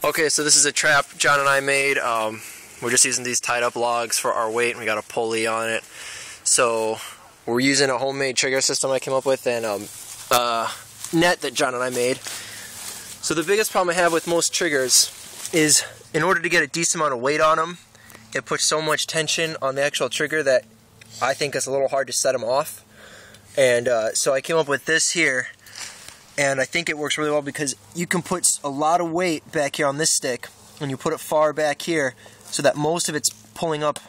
Okay, so this is a trap John and I made. We're just using these tied up logs for our weight, and we got a pulley on it. So we're using a homemade trigger system I came up with and net that John and I made. So the biggest problem I have with most triggers is in order to get a decent amount of weight on them, it puts so much tension on the actual trigger that I think it's a little hard to set them off. And so I came up with this here, and I think it works really well because you can put a lot of weight back here on this stick, and you put it far back here so that most of it's pulling up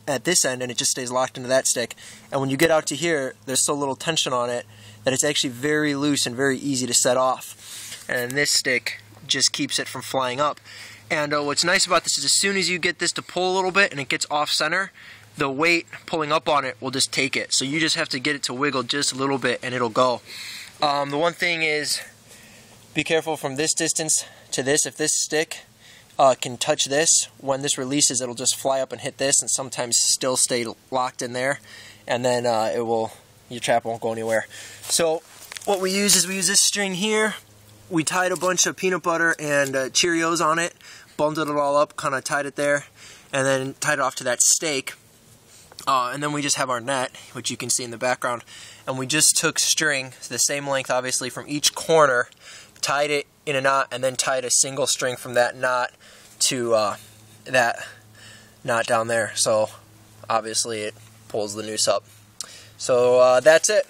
at this end and it just stays locked into that stick. And when you get out to here, there's so little tension on it that it's actually very loose and very easy to set off. And this stick just keeps it from flying up. And what's nice about this is as soon as you get this to pull a little bit and it gets off center, the weight pulling up on it will just take it. So you just have to get it to wiggle just a little bit and it'll go. The one thing is, be careful from this distance to this. If this stick can touch this, when this releases, it'll just fly up and hit this, and sometimes still stay locked in there, and then your trap won't go anywhere. So what we use is we use this string here. We tied a bunch of peanut butter and Cheerios on it, bundled it all up, kind of tied it there, and then tied it off to that stake. And then we just have our net, which you can see in the background. And we just took string, the same length obviously from each corner, tied it in a knot, and then tied a single string from that knot to that knot down there. So obviously it pulls the noose up. So that's it.